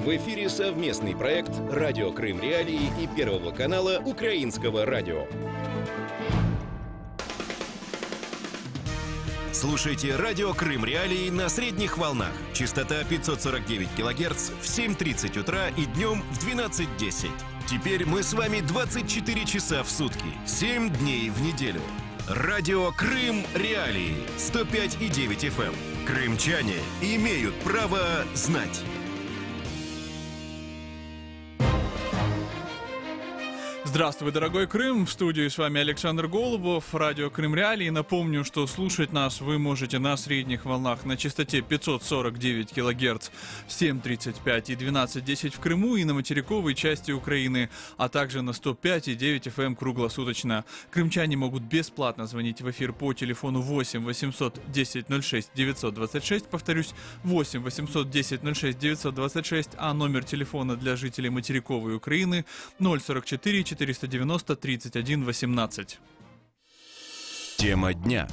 В эфире совместный проект «Радио Крым Реалии» и Первого канала Украинского радио. Слушайте «Радио Крым Реалии» на средних волнах. Частота 549 кГц в 7:30 утра и днем в 12:10. Теперь мы с вами 24 часа в сутки, 7 дней в неделю. Радио Крым Реалии 105,9 FM. Крымчане имеют право знать. Здравствуй, дорогой Крым! В студии с вами Александр Голубов, радио Крым Реалии. Напомню, что слушать нас вы можете на средних волнах на частоте 549 кГц в 7:35 и 12:10 в Крыму и на материковой части Украины, а также на 105,9 FM круглосуточно. Крымчане могут бесплатно звонить в эфир по телефону 8 800 10 06 926, повторюсь, 8 800 10 06 926, а номер телефона для жителей материковой Украины 044 490 31 18. Тема дня.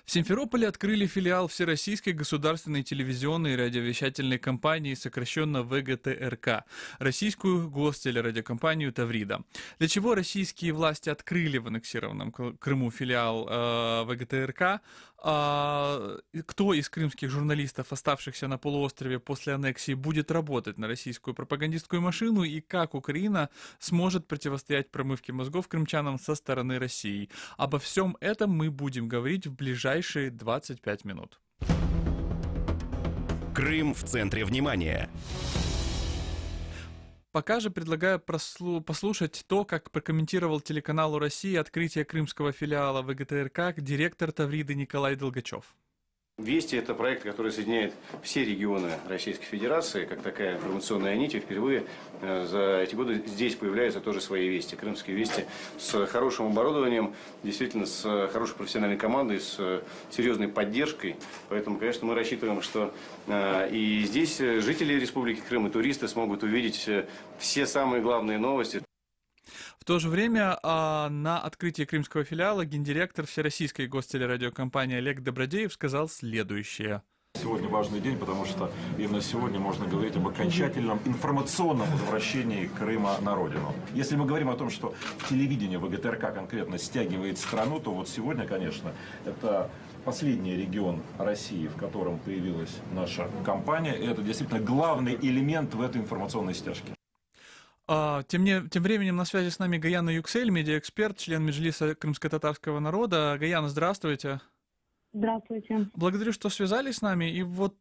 В Симферополе открыли филиал Всероссийской государственной телевизионной и радиовещательной компании, сокращенно ВГТРК, российскую гостелерадиокомпанию «Таврида». Для чего российские власти открыли в аннексированном Крыму филиал ВГТРК? Кто из крымских журналистов, оставшихся на полуострове после аннексии, будет работать на российскую пропагандистскую машину и как Украина сможет противостоять промывке мозгов крымчанам со стороны России? Обо всем этом мы будем говорить в ближайшие 25 минут. Крым в центре внимания. Пока же предлагаю послушать то, как прокомментировал телеканалу России открытие крымского филиала ВГТРК директор Тавриды Николай Долгачев. «Вести» — это проект, который соединяет все регионы Российской Федерации, как такая информационная нить. И впервые за эти годы здесь появляются тоже свои «Вести». Крымские «Вести» с хорошим оборудованием, действительно с хорошей профессиональной командой, с серьезной поддержкой. Поэтому, конечно, мы рассчитываем, что и здесь жители Республики Крым и туристы смогут увидеть все самые главные новости. В то же время на открытии крымского филиала гендиректор Всероссийской гостелерадиокомпании Олег Добродеев сказал следующее. Сегодня важный день, потому что именно сегодня можно говорить об окончательном информационном возвращении Крыма на родину. Если мы говорим о том, что телевидение ВГТРК конкретно стягивает страну, то вот сегодня, конечно, это последний регион России, в котором появилась наша компания. И это действительно главный элемент в этой информационной стяжке. Тем временем на связи с нами Гаяна Юксель, медиаэксперт, член Меджлиса крымско-татарского народа. Гаяна, здравствуйте. Здравствуйте. Благодарю, что связались с нами. И вот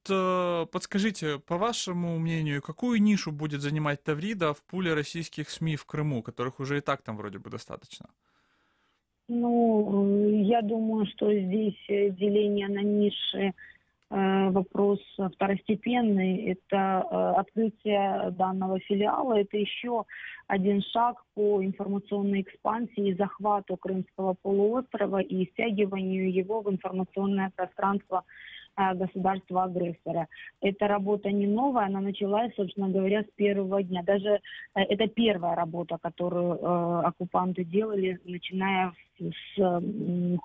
подскажите, по вашему мнению, какую нишу будет занимать Таврида в пуле российских СМИ в Крыму, которых уже и так там вроде бы достаточно? Я думаю, что здесь деление на ниши вопрос второстепенный. Это открытие данного филиала. Это еще один шаг по информационной экспансии и захвату Крымского полуострова и стягиванию его в информационное пространство государства-агрессора. Эта работа не новая, она началась, собственно говоря, с первого дня. Даже это первая работа, которую оккупанты делали, начиная с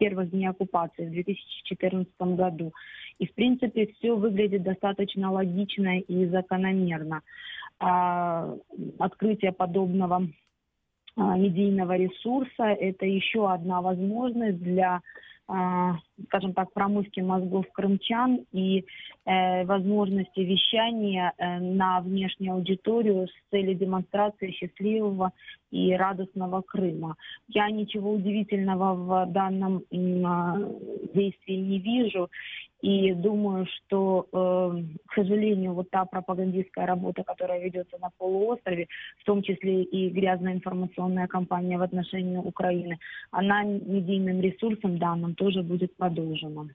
первых дней оккупации в 2014 году. И, в принципе, все выглядит достаточно логично и закономерно. Открытие подобного медийного ресурса – это еще одна возможность для, скажем так, промывки мозгов крымчан и возможности вещания на внешнюю аудиторию с целью демонстрации счастливого и радостного Крыма. Я ничего удивительного в данном действии не вижу. И думаю, что, к сожалению, вот та пропагандистская работа, которая ведется на полуострове, в том числе и грязная информационная кампания в отношении Украины, она медийным ресурсом данным тоже будет продолжена.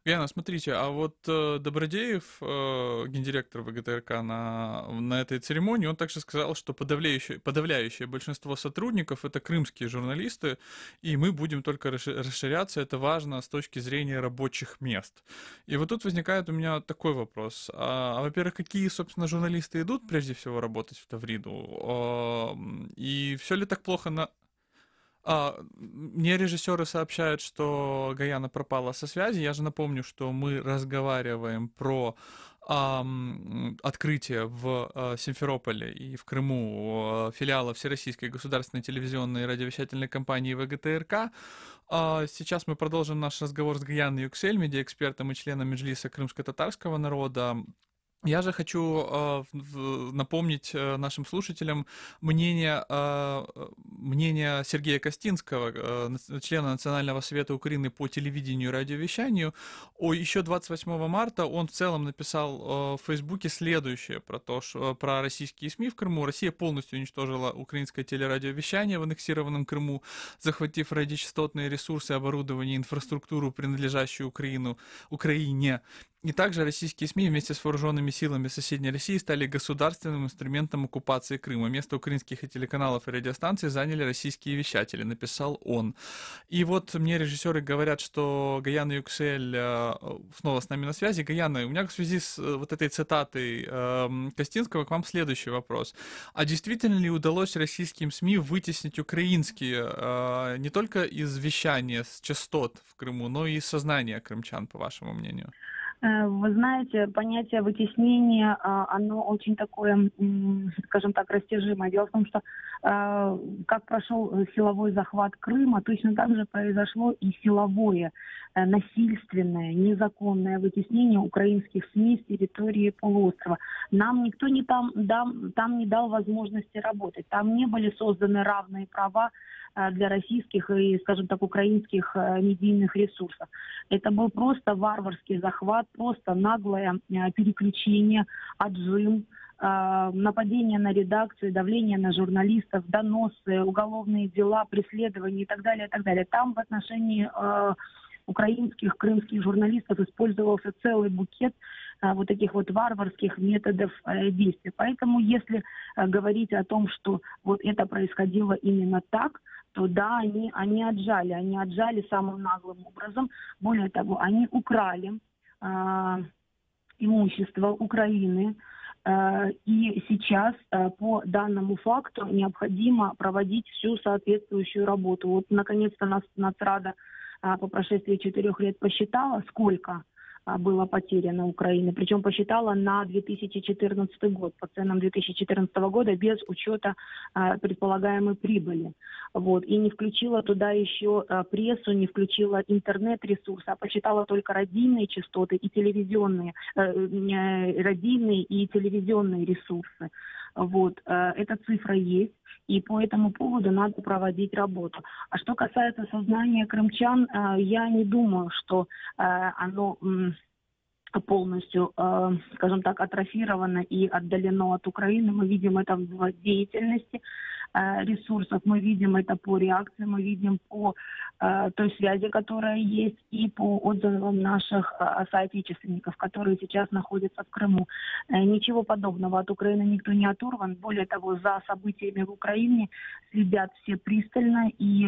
Яна, смотрите, а вот Добродеев, гендиректор ВГТРК на этой церемонии, он также сказал, что подавляющее большинство сотрудников — это крымские журналисты, и мы будем только расширяться, это важно с точки зрения рабочих мест. И вот тут возникает у меня такой вопрос. Во-первых, какие, собственно, журналисты идут прежде всего работать в Тавриду? И все ли так плохо на... Мне режиссеры сообщают, что Гаяна пропала со связи. Я же напомню, что мы разговариваем про открытие в Симферополе и в Крыму филиала Всероссийской государственной телевизионной и радиовещательной компании ВГТРК. Сейчас мы продолжим наш разговор с Гаяной Юксель, медиаэкспертом и членом Меджлиса крымско-татарского народа. Я же хочу напомнить нашим слушателям мнение Сергея Костинского, члена Национального совета Украины по телевидению и радиовещанию. Еще 28 марта он в целом написал в Фейсбуке следующее про российские СМИ в Крыму. Россия полностью уничтожила украинское телерадиовещание в аннексированном Крыму, захватив радиочастотные ресурсы, оборудование, инфраструктуру, принадлежащую Украине. И также российские СМИ вместе с вооруженными силами соседней России стали государственным инструментом оккупации Крыма. Место украинских и телеканалов и радиостанций заняли российские вещатели, написал он. И вот мне режиссеры говорят, что Гаяна Юксель снова с нами на связи. Гаяна, у меня в связи с вот этой цитатой Костинского к вам следующий вопрос. А действительно ли удалось российским СМИ вытеснить украинские не только из вещания, с частот в Крыму, но и из сознания крымчан, по вашему мнению? Вы знаете, понятие вытеснения, оно очень такое, скажем так, растяжимое. Дело в том, что как прошел силовой захват Крыма, точно так же произошло и силовое, насильственное, незаконное вытеснение украинских СМИ с территории полуострова. Нам никто там не дал возможности работать. Там не были созданы равные права для российских и, скажем так, украинских медийных ресурсов. Это был просто варварский захват, просто наглое переключение, отжим, нападение на редакцию, давление на журналистов, доносы, уголовные дела, преследования и так далее, и так далее. Там в отношении украинских, крымских журналистов использовался целый букет вот таких вот варварских методов действия. Поэтому, если говорить о том, что вот это происходило именно так, то да, они отжали самым наглым образом. Более того, они украли имущество Украины. И сейчас по данному факту необходимо проводить всю соответствующую работу. Вот, наконец-то, Нацрада по прошествии 4 лет посчитала, сколько было потеряно Украине. Причем посчитала на 2014 год, по ценам 2014 года, без учета предполагаемой прибыли. Вот. И не включила туда еще прессу, не включила интернет-ресурсы, а посчитала только радийные частоты и телевизионные, радийные и телевизионные ресурсы. Вот. Эта цифра есть, и по этому поводу надо проводить работу. А что касается сознания крымчан, я не думаю, что оно полностью, скажем так, атрофировано и отдалено от Украины. Мы видим это в деятельности ресурсов, мы видим это по реакции, мы видим по той связи, которая есть, и по отзывам наших соотечественников, которые сейчас находятся в Крыму. Ничего подобного от Украины никто не оторван. Более того, за событиями в Украине следят все пристально и,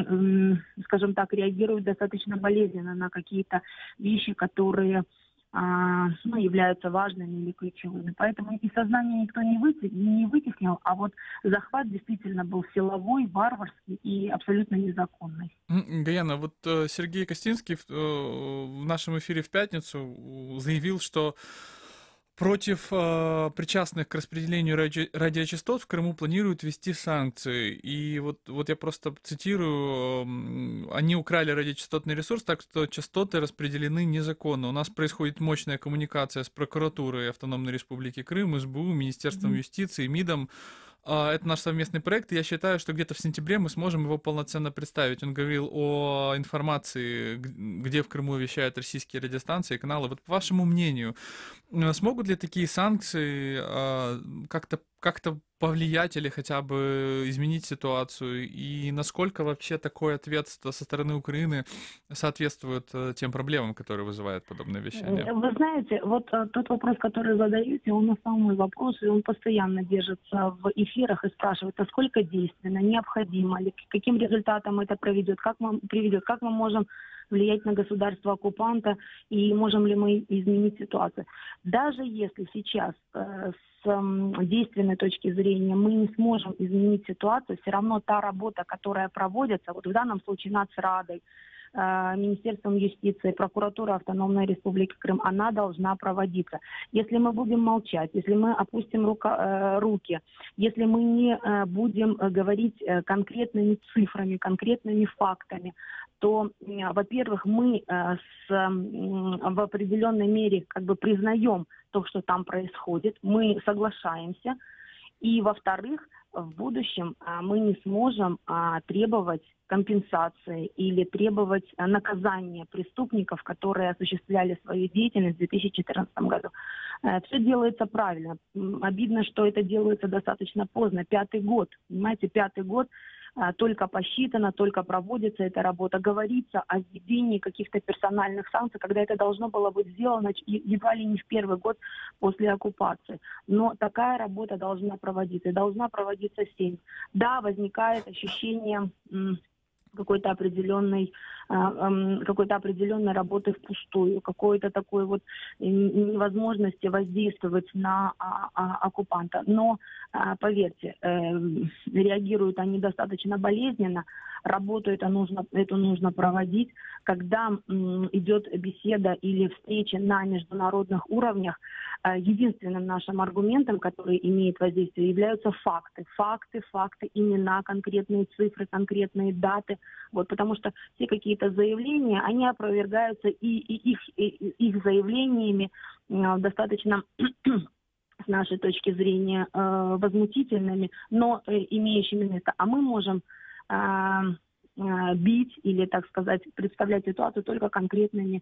скажем так, реагируют достаточно болезненно на какие-то вещи, которые являются важными или ключевыми. Поэтому и сознание никто не вытеснил, а вот захват действительно был силовой, варварский и абсолютно незаконный. Гаяна, вот Сергей Костинский в нашем эфире в пятницу заявил, что против причастных к распределению радиочастот в Крыму планируют ввести санкции. И вот я просто цитирую, они украли радиочастотный ресурс, так что частоты распределены незаконно. У нас происходит мощная коммуникация с прокуратурой Автономной Республики Крым, СБУ, Министерством юстиции, МИДом. Это наш совместный проект, и я считаю, что где-то в сентябре мы сможем его полноценно представить. Он говорил о информации, где в Крыму вещают российские радиостанции, каналы. Вот по вашему мнению, смогут ли такие санкции как-то повлиять или хотя бы изменить ситуацию? И насколько вообще такой ответ со стороны Украины соответствует тем проблемам, которые вызывает подобное вещание? Вы знаете, вот тот вопрос, который задаете, он основной вопрос, и он постоянно держится в эфирах и спрашивает, а сколько действенно, необходимо ли, к каким результатам это приведет, как мы можем влиять на государство-оккупанта и можем ли мы изменить ситуацию. Даже если сейчас с действенной точки зрения мы не сможем изменить ситуацию, все равно та работа, которая проводится, вот в данном случае Нацрадой, Министерством юстиции, прокуратурой Автономной Республики Крым, она должна проводиться. Если мы будем молчать, если мы опустим руки, если мы не будем говорить конкретными цифрами, конкретными фактами, то, во-первых, мы в определенной мере как бы признаем то, что там происходит, мы соглашаемся, и, во-вторых, в будущем мы не сможем требовать компенсации или требовать наказания преступников, которые осуществляли свою деятельность в 2014 году. Все делается правильно. Обидно, что это делается достаточно поздно. 5-й год, понимаете, 5-й год только посчитано, только проводится эта работа. Говорится о введении каких-то персональных санкций, когда это должно было быть сделано едва ли не в 1-й год после оккупации. Но такая работа должна проводиться, и должна проводиться всеми. Да, возникает ощущение какой-то определенной работы впустую, какой-то такой вот невозможности воздействовать на оккупанта. Но, поверьте, реагируют они достаточно болезненно, работу эту нужно проводить. Когда идет беседа или встреча на международных уровнях, единственным нашим аргументом, который имеет воздействие, являются факты. Факты, имена, конкретные цифры, конкретные даты. Вот, потому что все какие-то заявления, они опровергаются и их заявлениями достаточно с нашей точки зрения возмутительными, но имеющими место. А мы можем бить или, так сказать, представлять ситуацию только конкретными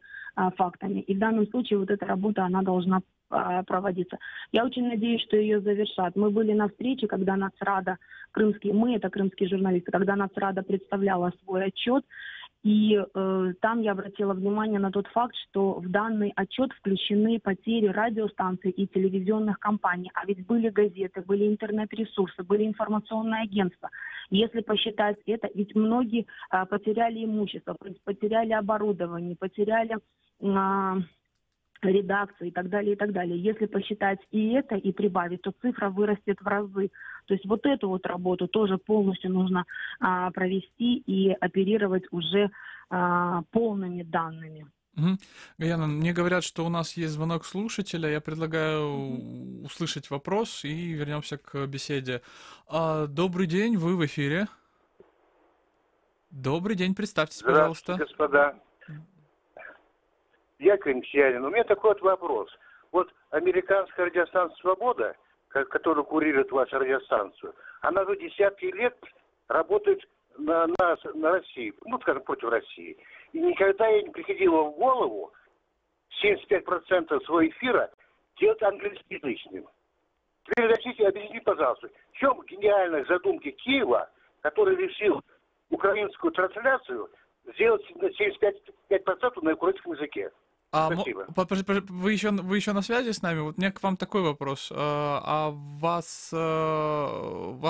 фактами. И в данном случае вот эта работа, она должна проводиться. Я очень надеюсь, что ее завершат. Мы были на встрече, когда Нацрада, это крымские журналисты, когда Нацрада представляла свой отчет, и там я обратила внимание на тот факт, что в данный отчет включены потери радиостанций и телевизионных компаний. А ведь были газеты, были интернет-ресурсы, были информационные агентства. Если посчитать это, ведь многие потеряли имущество, потеряли оборудование, потеряли редакции и так далее, и так далее. Если посчитать и это, и прибавить, то цифра вырастет в разы. То есть вот эту вот работу тоже полностью нужно провести и оперировать уже полными данными. Гаяна, мне говорят, что у нас есть звонок слушателя. Я предлагаю услышать вопрос и вернемся к беседе. Добрый день, вы в эфире. Добрый день, представьтесь, пожалуйста. Здравствуйте, господа. Я крымчанин. У меня такой вот вопрос. Вот американская радиостанция «Свобода», которая курирует вашу радиостанцию, она уже десятки лет работает на Россию, скажем, против России. И никогда ей не приходило в голову 75% своего эфира делать англоязычным. Теперь объясните, пожалуйста, в чем гениальная задумка Киева, который решил украинскую трансляцию сделать на 75% на украинском языке? Спасибо. Вы еще на связи с нами? Вот у меня к вам такой вопрос. Вас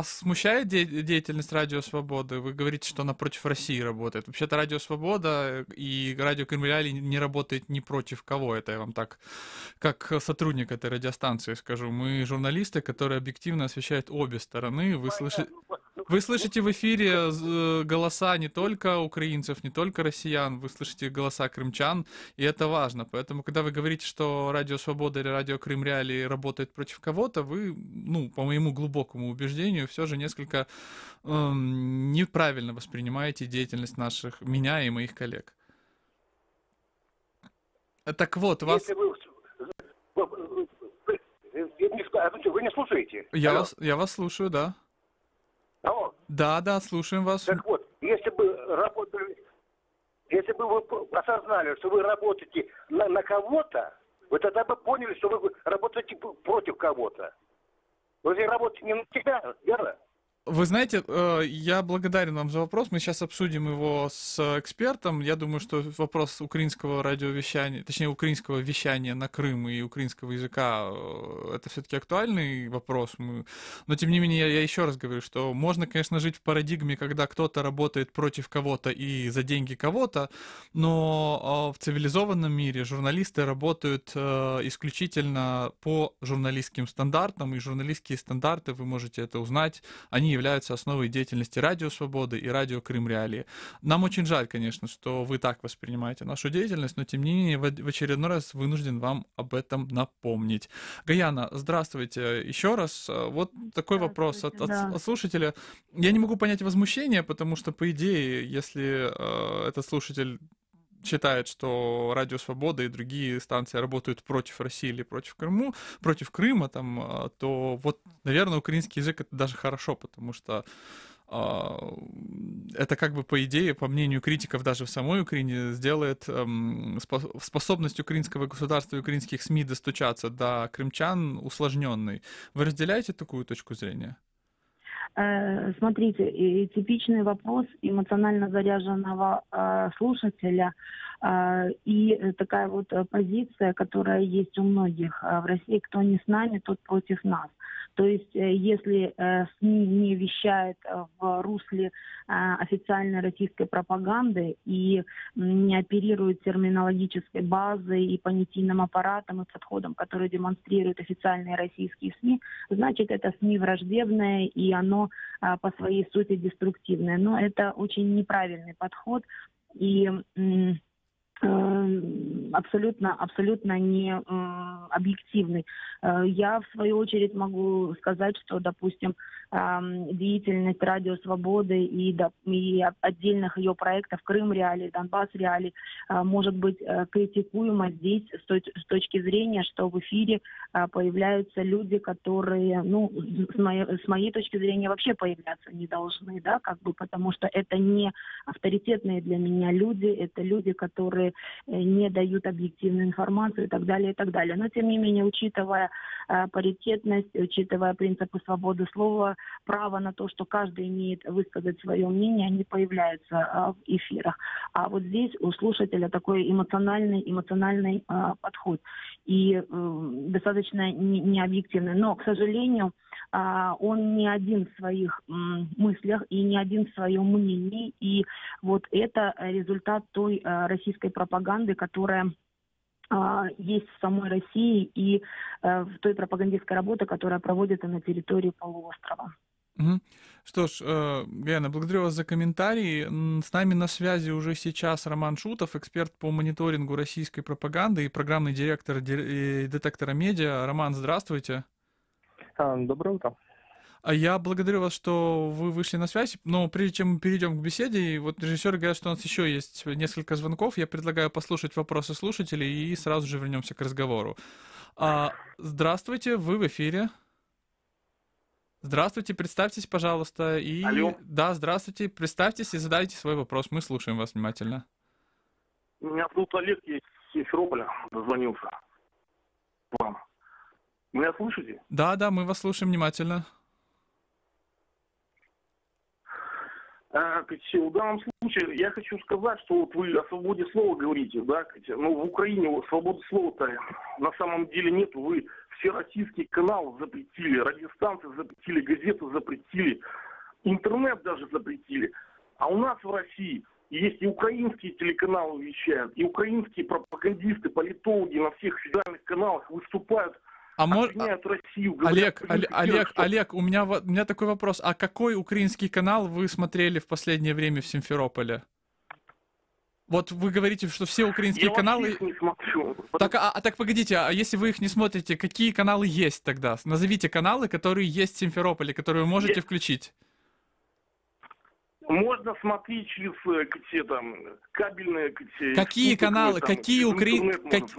смущает деятельность Радио Свободы? Вы говорите, что она против России работает. Вообще-то Радио Свобода и Радио Крым Реалии не работает ни против кого. Это я вам так, как сотрудник этой радиостанции скажу. Мы журналисты, которые объективно освещают обе стороны. Вы слышите в эфире голоса не только украинцев, не только россиян, вы слышите голоса крымчан, и это важно. Поэтому, когда вы говорите, что Радио Свобода или Радио Крым Реалии работает против кого-то, вы, по моему глубокому убеждению, все же несколько неправильно воспринимаете деятельность меня и моих коллег. Так вот, вас... Вы не слушаете? Я вас слушаю, да. Алло. Да, слушаем вас. Так вот, если бы вы осознали, что вы работаете на кого-то, вы тогда бы поняли, что вы работаете против кого-то. Вы же работаете не на себя, верно? Вы знаете, я благодарен вам за вопрос. Мы сейчас обсудим его с экспертом. Я думаю, что вопрос украинского радиовещания, точнее, украинского вещания на Крым и украинского языка, это все-таки актуальный вопрос. Но, тем не менее, я еще раз говорю, что можно, конечно, жить в парадигме, когда кто-то работает против кого-то и за деньги кого-то, но в цивилизованном мире журналисты работают исключительно по журналистским стандартам, и журналистские стандарты, вы можете это узнать, они являются основой деятельности Радио Свободы и Радио Крым Реалии. Нам очень жаль, конечно, что вы так воспринимаете нашу деятельность, но тем не менее в очередной раз вынужден вам об этом напомнить. Гаяна, здравствуйте еще раз. Вот такой вопрос от слушателя. Я не могу понять возмущение, потому что, по идее, если этот слушатель считает, что Радио Свобода и другие станции работают против России или против Крыма, там, то вот, наверное, украинский язык — это даже хорошо, потому что это как бы, по идее, по мнению критиков даже в самой Украине, сделает способность украинского государства и украинских СМИ достучаться до крымчан усложненной. Вы разделяете такую точку зрения? Смотрите, типичный вопрос эмоционально заряженного слушателя и такая вот позиция, которая есть у многих в России: кто не с нами, тот против нас. То есть, если СМИ не вещает в русле официальной российской пропаганды и не оперирует терминологической базой и понятийным аппаратом и подходом, который демонстрируют официальные российские СМИ, значит, это СМИ враждебное, и оно по своей сути деструктивное. Но это очень неправильный подход и абсолютно не объективный. Я, в свою очередь, могу сказать, что, допустим, деятельность Радио Свободы и отдельных ее проектов «Крым Реалии», «Донбасс Реалии» может быть критикуема здесь с точки зрения, что в эфире появляются люди, которые, с моей точки зрения, вообще появляться не должны, да, как бы, потому что это не авторитетные для меня люди, это люди, которые не дают объективную информацию и так далее, и так далее. Но, тем не менее, учитывая паритетность, учитывая принципы свободы слова, право на то, что каждый имеет высказать свое мнение, они появляются в эфирах. А вот здесь у слушателя такой эмоциональный подход и достаточно необъективный. Но, к сожалению, он не один в своих мыслях и не один в своем мнении. И вот это результат той российской пропаганды, которая есть в самой России, и в той пропагандистской работе, которая проводится на территории полуострова. Что ж, Гаяна, благодарю вас за комментарии. С нами на связи уже сейчас Роман Шутов, эксперт по мониторингу российской пропаганды и программный директор детектора медиа. Роман, здравствуйте. Доброе утро. Я благодарю вас, что вы вышли на связь, но прежде чем мы перейдем к беседе, вот режиссеры говорят, что у нас еще есть несколько звонков, я предлагаю послушать вопросы слушателей и сразу же вернемся к разговору. Здравствуйте, вы в эфире. Здравствуйте, представьтесь, пожалуйста. Алло. Да, здравствуйте, представьтесь и задайте свой вопрос, мы слушаем вас внимательно. Меня зовут Олег, я из Симферополя дозвонился вам. Меня слышите? Да, мы вас слушаем внимательно. В данном случае я хочу сказать, что вот вы о свободе слова говорите, да, но в Украине свободы слова-то на самом деле нет. Вы все российские каналы запретили, радиостанции запретили, газеты запретили, интернет даже запретили. А у нас в России есть и украинские телеканалы вещают, и украинские пропагандисты, политологи на всех федеральных каналах выступают. Россию, говорят, Олег, у меня такой вопрос. А какой украинский канал вы смотрели в последнее время в Симферополе? Вот вы говорите, что все украинские каналы... Я не смотрю. Так погодите, а если вы их не смотрите, какие каналы есть тогда? Назовите каналы, которые есть в Симферополе, которые вы можете включить. Можно смотреть через кабельные... Какие каналы,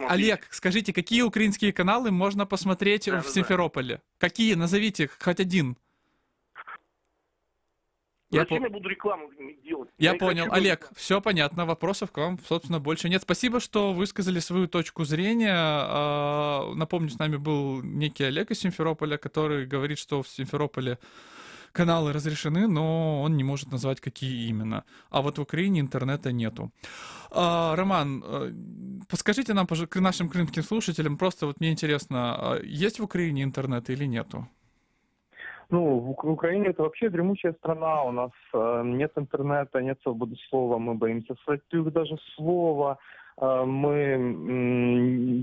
Олег, скажите, какие украинские каналы можно посмотреть в Симферополе? Какие? Назовите хоть один. Зачем я буду рекламу делать? Я понял. Олег, все понятно, вопросов к вам, собственно, больше нет. Спасибо, что высказали свою точку зрения. Напомню, с нами был некий Олег из Симферополя, который говорит, что в Симферополе каналы разрешены, но он не может назвать, какие именно. А вот в Украине интернета нету. Роман, подскажите нам, к нашим крымским слушателям, просто вот мне интересно, есть в Украине интернет или нету? В Украине это вообще дремучая страна, у нас нет интернета, нет свободы слова, мы боимся сказать даже слово, Мы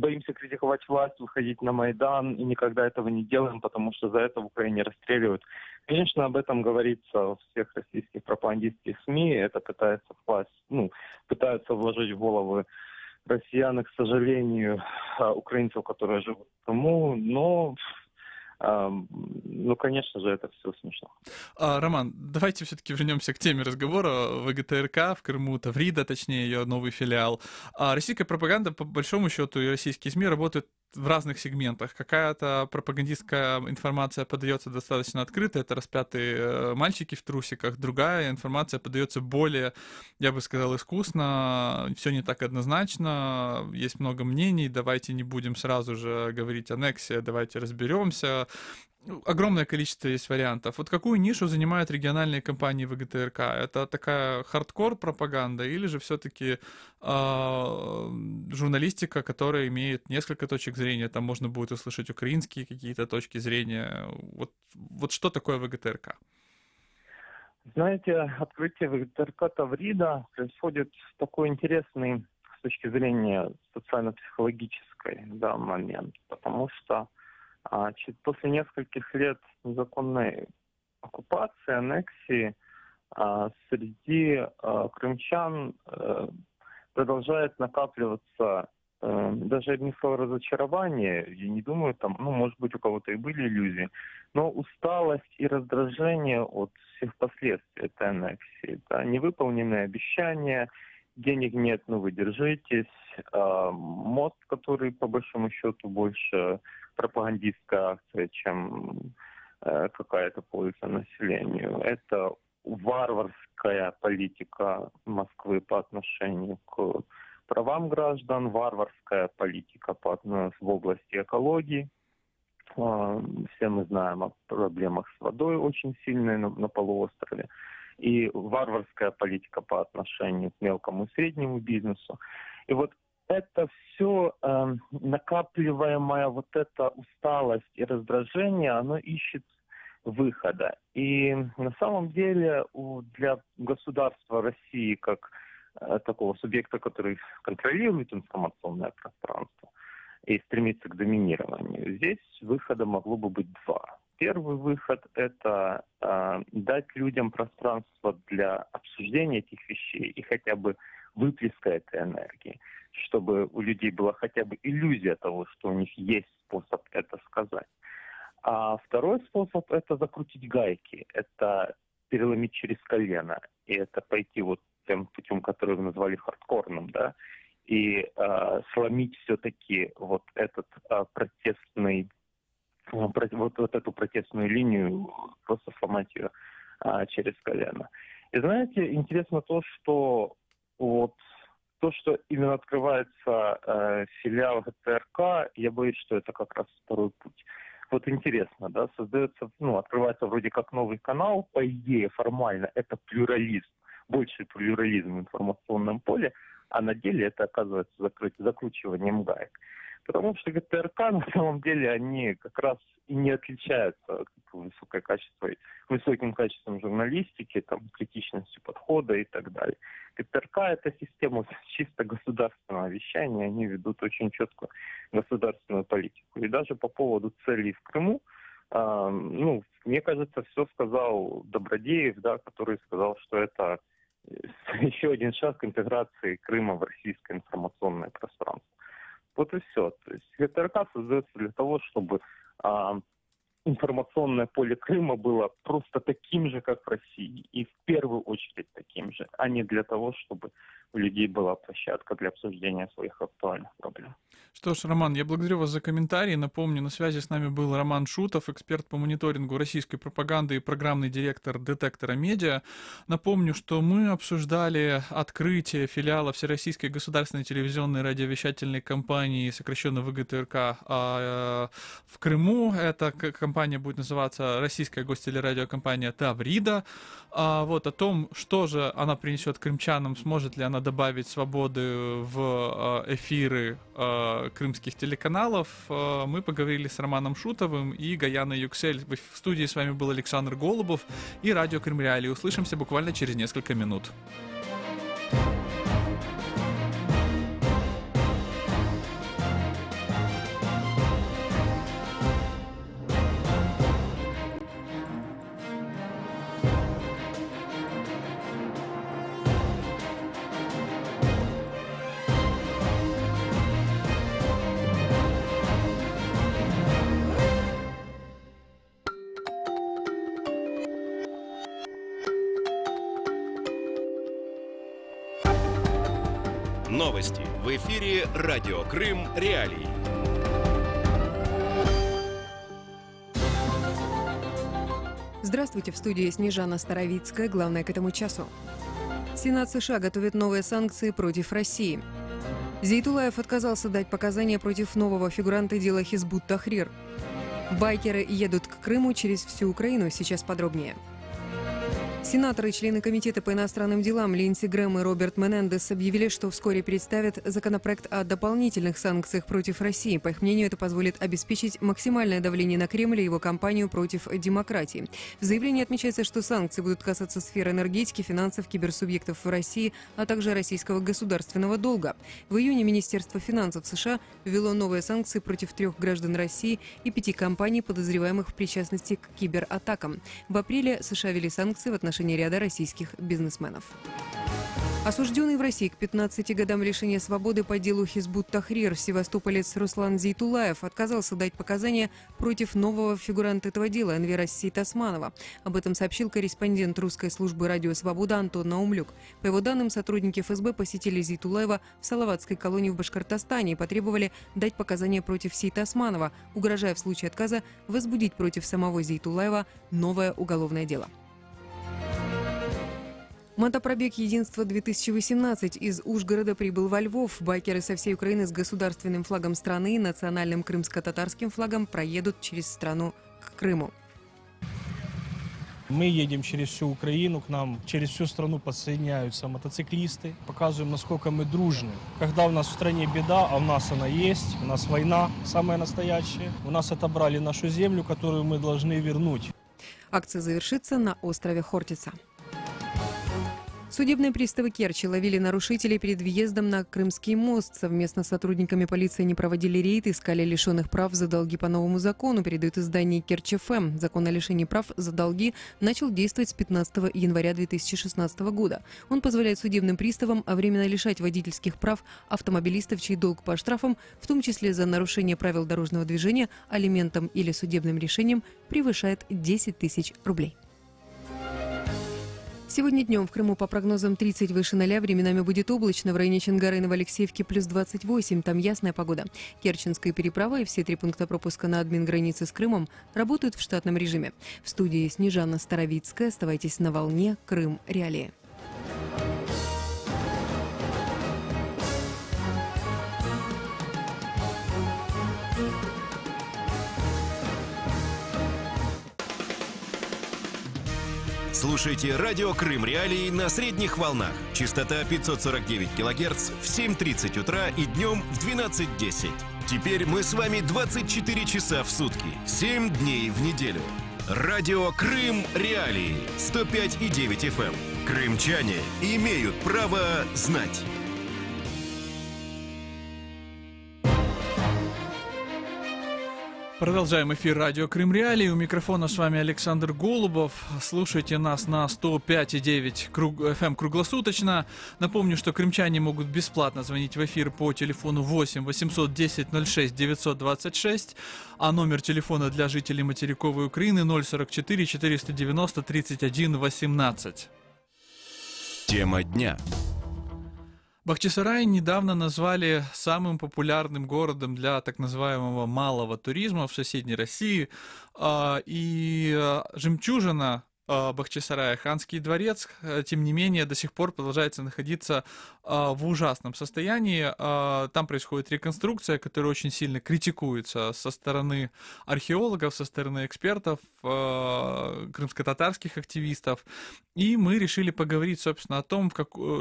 боимся критиковать власть, выходить на Майдан, и никогда этого не делаем, потому что за это в Украине расстреливают. Конечно, об этом говорится во всех российских пропагандистских СМИ, это пытаются вложить в головы россиян, и, к сожалению, украинцев, которые живут в Крыму, но... конечно же, это все смешно. Роман, давайте все-таки вернемся к теме разговора. ВГТРК в Крыму, Таврида, точнее, ее новый филиал. Российская пропаганда, по большому счету, и российские СМИ работают в разных сегментах. Какая-то пропагандистская информация подается достаточно открыто, это распятые мальчики в трусиках. Другая информация подается более, я бы сказал, искусно. Все не так однозначно, есть много мнений. Давайте не будем сразу же говорить аннексия, давайте разберемся. Огромное количество есть вариантов. Вот какую нишу занимают региональные компании ВГТРК? Это такая хардкор-пропаганда или же все-таки журналистика, которая имеет несколько точек зрения? Там можно будет услышать украинские какие-то точки зрения. Вот что такое ВГТРК? Знаете, открытие ВГТРК Таврида происходит такой интересный с точки зрения социально-психологической момент, потому что после нескольких лет незаконной оккупации, аннексии, среди крымчан продолжает накапливаться даже не слово разочарование, я не думаю, может быть, у кого-то и были иллюзии, но усталость и раздражение от всех последствий этой аннексии. Да, невыполненные обещания, денег нет, вы держитесь, мост, который, по большому счету, больше пропагандистская акция, чем какая-то польза населению. Это варварская политика Москвы по отношению к правам граждан, варварская политика в области экологии. Все мы знаем о проблемах с водой очень сильные на полуострове. И варварская политика по отношению к мелкому и среднему бизнесу. И вот это все накапливаемая эта усталость и раздражение, оно ищет выхода. И на самом деле для государства России, как такого субъекта, который контролирует информационное пространство и стремится к доминированию, здесь выхода могло бы быть два. Первый выход – это дать людям пространство для обсуждения этих вещей и хотя бы выплеска этой энергии, чтобы у людей была хотя бы иллюзия того, что у них есть способ это сказать. А второй способ – это закрутить гайки, это переломить через колено, и это пойти тем путем, который вы назвали хардкорным, и сломить все-таки этот протестный, эту протестную линию, просто сломать ее через колено. И знаете, интересно то, что именно открывается филиал ГТРК, я боюсь, что это как раз второй путь. Интересно, создается, открывается вроде как новый канал, по идее, формально, это плюрализм, больший плюрализм в информационном поле, а на деле это оказывается закручиванием гаек. Потому что ГТРК, на самом деле, они как раз и не отличаются высоким качеством журналистики, критичностью подхода и так далее. ГТРК – это система чисто государственного вещания, они ведут очень четкую государственную политику. И даже по поводу целей в Крыму, мне кажется, все сказал Добродеев, который сказал, что это еще один шаг к интеграции Крыма в российское информационное пространство. Вот и все. То есть ГТРК создается для того, чтобы информационное поле Крыма было просто таким же, как в России. И в первую очередь таким же, а не для того, чтобы у людей была площадка для обсуждения своих актуальных проблем. Что ж, Роман, я благодарю вас за комментарий. Напомню, на связи с нами был Роман Шутов, эксперт по мониторингу российской пропаганды и программный директор «Детектора Медиа». Напомню, что мы обсуждали открытие филиала Всероссийской государственной телевизионной радиовещательной компании, сокращенно ВГТРК, в Крыму. Эта компания будет называться «Российская гостелерадиокомпания Таврида». О том, что же она принесет крымчанам, сможет ли она добавить свободы в эфиры крымских телеканалов, мы поговорили с Романом Шутовым и Гаяной Юксель. В студии с вами был Александр Голубов и радио Крым Реалии. Услышимся буквально через несколько минут. Новости в эфире «Радио Крым. Реалии». Здравствуйте, в студии Снежана Старовицкая. Главное к этому часу. Сенат США готовит новые санкции против России. Зейтулаев отказался дать показания против нового фигуранта дела Хизбут-Тахрир. Байкеры едут к Крыму через всю Украину. Сейчас подробнее. Сенаторы и члены Комитета по иностранным делам Линдси Грэм и Роберт Менендес объявили, что вскоре представят законопроект о дополнительных санкциях против России. По их мнению, это позволит обеспечить максимальное давление на Кремль и его кампанию против демократии. В заявлении отмечается, что санкции будут касаться сфер энергетики, финансов, киберсубъектов в России, а также российского государственного долга. В июне Министерство финансов США ввело новые санкции против 3 граждан России и 5 компаний, подозреваемых в причастности к кибератакам. В апреле США ввели санкции в отношении ряда российских бизнесменов. Осужденный в России к 15 годам лишения свободы по делу Хизбут-Тахрир севастополец Руслан Зейтулаев отказался дать показания против нового фигуранта этого дела Энвера Сейтасманова. Об этом сообщил корреспондент русской службы «Радио Свобода» Антон Наумлюк. По его данным, сотрудники ФСБ посетили Зейтулаева в Салаватской колонии в Башкортостане и потребовали дать показания против Сейтасманова, угрожая в случае отказа возбудить против самого Зейтулаева новое уголовное дело. Мотопробег «Единство-2018» из Ужгорода прибыл во Львов. Байкеры со всей Украины с государственным флагом страны и национальным крымско-татарским флагом проедут через страну к Крыму. Мы едем через всю Украину, к нам через всю страну подсоединяются мотоциклисты. Показываем, насколько мы дружны. Когда у нас в стране беда, а у нас она есть, у нас война самая настоящая. У нас отобрали нашу землю, которую мы должны вернуть. Акция завершится на острове Хортица. Судебные приставы Керчи ловили нарушителей перед въездом на Крымский мост. Совместно с сотрудниками полиции они проводили рейд, искали лишенных прав за долги по новому закону, передают издание Керчь-ФМ. Закон о лишении прав за долги начал действовать с 15 января 2016 года. Он позволяет судебным приставам временно лишать водительских прав автомобилистов, чей долг по штрафам, в том числе за нарушение правил дорожного движения, алиментом или судебным решением, превышает 10 тысяч рублей. Сегодня днем в Крыму по прогнозам 30 выше 0, временами будет облачно. В районе Чонгары и Новоалексеевки плюс 28, там ясная погода. Керченская переправа и все 3 пункта пропуска на админгранице с Крымом работают в штатном режиме. В студии Снежана Старовицкая. Оставайтесь на волне Крым Реалии. Слушайте «Радио Крым Реалии» на средних волнах. Частота 549 кГц в 7:30 утра и днем в 12:10. Теперь мы с вами 24 часа в сутки, 7 дней в неделю. «Радио Крым Реалии» 105,9 FM. Крымчане имеют право знать. Продолжаем эфир «Радио Крым Реалии». У микрофона с вами Александр Голубов. Слушайте нас на 105,9 FM круглосуточно. Напомню, что крымчане могут бесплатно звонить в эфир по телефону 8 810 06 926, а номер телефона для жителей материковой Украины 044 490 31 18. Тема дня. Бахчисарай недавно назвали самым популярным городом для так называемого малого туризма в соседней России. И жемчужина Бахчисарая, Ханский дворец, тем не менее, до сих пор продолжается находиться в ужасном состоянии. Там происходит реконструкция, которая очень сильно критикуется со стороны археологов, со стороны экспертов, крымско-татарских активистов. И мы решили поговорить, собственно, о том,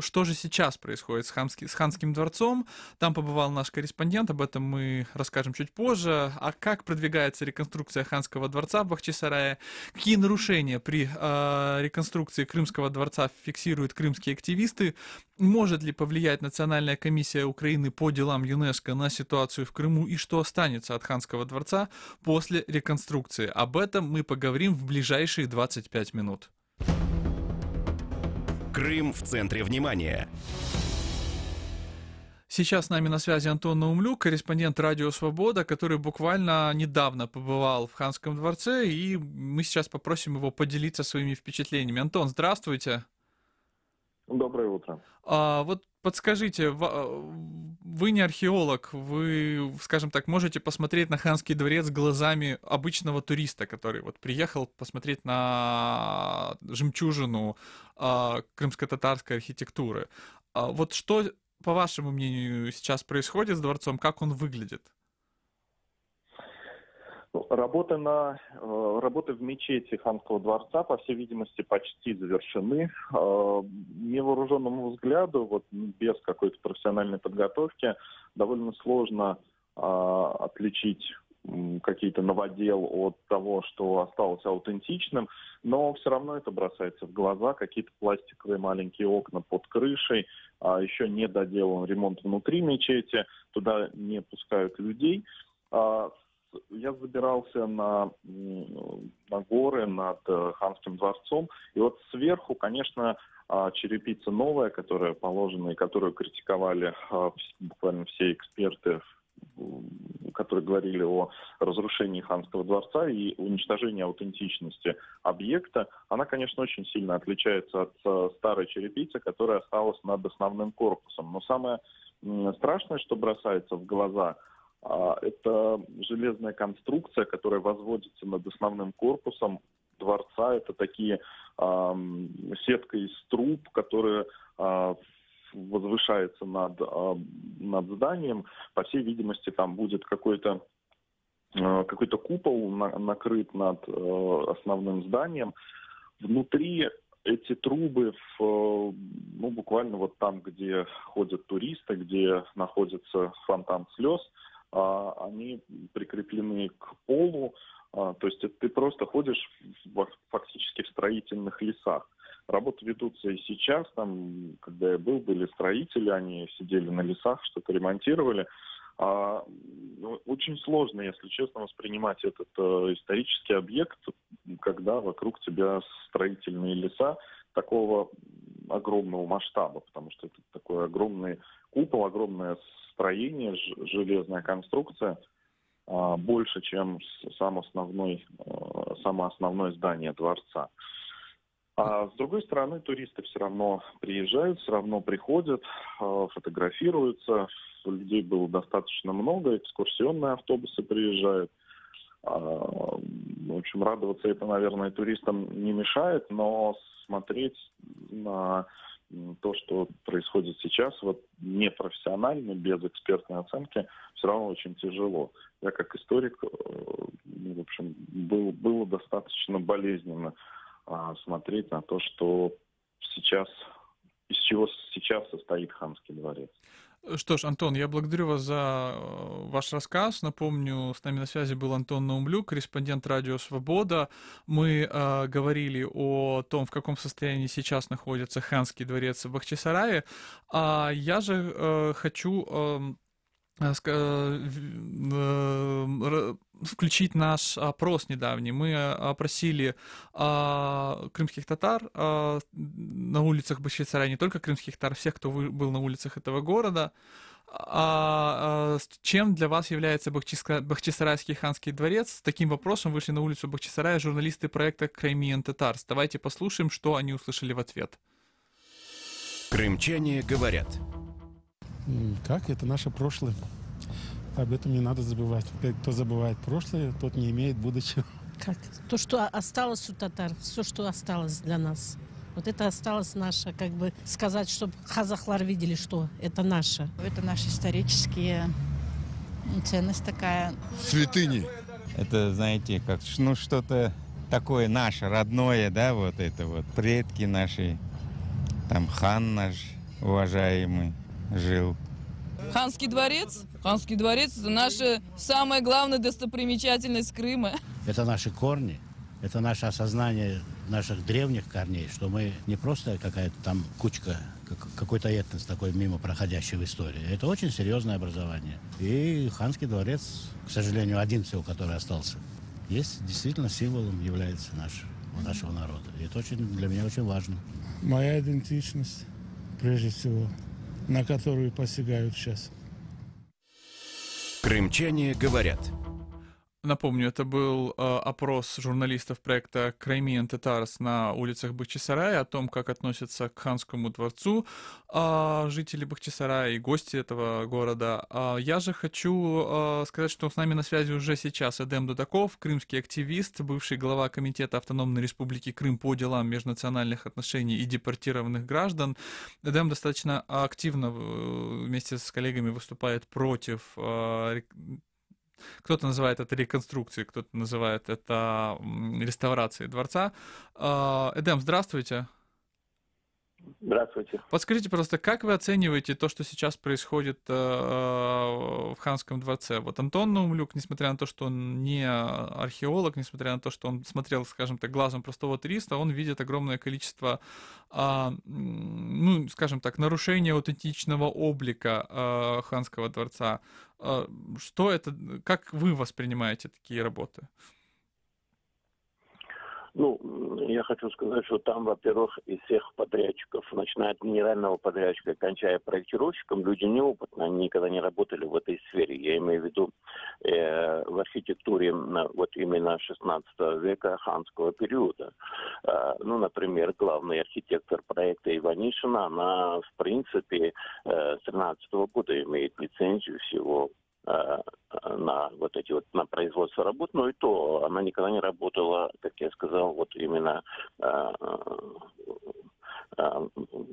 что же сейчас происходит с Ханским дворцом. Там побывал наш корреспондент, об этом мы расскажем чуть позже. А как продвигается реконструкция Ханского дворца в Бахчисарае, какие нарушения при реконструкции Крымского дворца фиксируют крымские активисты, может ли повлиять Национальная комиссия Украины по делам ЮНЕСКО на ситуацию в Крыму и что останется от Ханского дворца после реконструкции. Об этом мы поговорим в ближайшие 25 минут. Крым в центре внимания. Сейчас с нами на связи Антон Наумлюк, корреспондент «Радио Свобода», который буквально недавно побывал в Ханском дворце, и мы сейчас попросим его поделиться своими впечатлениями. Антон, здравствуйте. Доброе утро. Вот подскажите, вы не археолог, вы, скажем так, можете посмотреть на Ханский дворец глазами обычного туриста, который вот приехал посмотреть на жемчужину крымско-татарской архитектуры. Вот что, по вашему мнению, сейчас происходит с дворцом, как он выглядит? Работы в мечети Ханского дворца, по всей видимости, почти завершены. Невооруженному взгляду, вот без какой-то профессиональной подготовки, довольно сложно отличить какие-то новодел от того, что осталось аутентичным, но все равно это бросается в глаза. Какие-то пластиковые маленькие окна под крышей, еще не доделан ремонт внутри мечети, туда не пускают людей. Я забирался на горы над Ханским дворцом, и вот сверху, конечно, черепица новая, которая положена и которую критиковали буквально все эксперты, которые говорили о разрушении Ханского дворца и уничтожении аутентичности объекта, она, конечно, очень сильно отличается от старой черепицы, которая осталась над основным корпусом. Но самое страшное, что бросается в глаза, это железная конструкция, которая возводится над основным корпусом дворца. Это такие сетка из труб, которые возвышается над зданием. По всей видимости, там будет какой-то купол накрыт над основным зданием. Внутри эти трубы, буквально вот там, где ходят туристы, где находится фонтан слез, они прикреплены к полу, то есть ты просто ходишь фактически в строительных лесах. Работы ведутся и сейчас, там, когда я был, были строители, они сидели на лесах, что-то ремонтировали. Очень сложно, если честно, воспринимать этот исторический объект, когда вокруг тебя строительные леса такого огромного масштаба, потому что это такой огромный купол, огромное строение, железная конструкция, больше, чем само основное здание дворца. А с другой стороны, туристы все равно приезжают, все равно приходят, фотографируются. Людей было достаточно много, экскурсионные автобусы приезжают. В общем, радоваться это, наверное, туристам не мешает, но смотреть на то, что происходит сейчас, вот непрофессионально, без экспертной оценки, все равно очень тяжело. Я как историк, в общем, было достаточно болезненно смотреть на то, что сейчас, из чего сейчас состоит Ханский дворец. Что ж, Антон, я благодарю вас за ваш рассказ. Напомню, с нами на связи был Антон Наумлюк, корреспондент Радио Свобода. Мы говорили о том, в каком состоянии сейчас находится Ханский дворец в Бахчисарае. Я же хочу включить наш опрос недавний. Мы опросили крымских татар на улицах Бахчисарая, не только крымских татар, всех, кто был на улицах этого города. Чем для вас является Бахчисарайский Ханский дворец? С таким вопросом вышли на улицу Бахчисарая журналисты проекта Crimean Tatars. Давайте послушаем, что они услышали в ответ. Крымчане говорят. Как? Это наше прошлое. Об этом не надо забывать. Кто забывает прошлое, тот не имеет будущего. Как? То, что осталось у татар, все, что осталось для нас. Вот это осталось наше, как бы сказать, чтобы казахлар видели, что это наше. Это наши исторические ценность такая. Святыни. Это, знаете, как, что-то такое наше, родное, да, вот это вот. Предки наши, там хан наш уважаемый жил. Ханский дворец? Ханский дворец – это наша самая главная достопримечательность Крыма. Это наши корни, это наше осознание наших древних корней, что мы не просто какая-то там кучка, какой-то этнос такой мимо проходящий в истории. Это очень серьезное образование. И Ханский дворец, к сожалению, один всего, который остался, есть действительно символом является нашего народа. И это для меня очень важно. Моя идентичность, прежде всего, на которую посягают сейчас. Крымчане говорят. Напомню, это был опрос журналистов проекта Crimean Tatars на улицах Бахчисарая о том, как относятся к Ханскому дворцу жители Бахчисарая и гости этого города. Я же хочу сказать, что с нами на связи уже сейчас Эдем Дудаков, крымский активист, бывший глава Комитета Автономной Республики Крым по делам межнациональных отношений и депортированных граждан. Эдем достаточно активно вместе с коллегами выступает против кто-то называет это реконструкцией, кто-то называет это реставрацией дворца. Эдем, здравствуйте. Здравствуйте. Подскажите, пожалуйста, как вы оцениваете то, что сейчас происходит в Ханском дворце? Вот Антон Наумлюк, несмотря на то, что он не археолог, несмотря на то, что он смотрел, скажем так, глазом простого туриста, он видит огромное количество, ну, скажем так, нарушения аутентичного облика Ханского дворца. Что это, как вы воспринимаете такие работы? Ну, я хочу сказать, что там, во-первых, из всех подрядчиков, начиная от генерального подрядчика, кончая проектировщиком, люди неопытные, они никогда не работали в этой сфере. Я имею в виду в архитектуре вот именно 16 века ханского периода. Ну, например, главный архитектор проекта Иванишина, она, в принципе, с 13 года имеет лицензию всего на вот эти вот на производство работ, но и то она никогда не работала, как я сказал, вот именно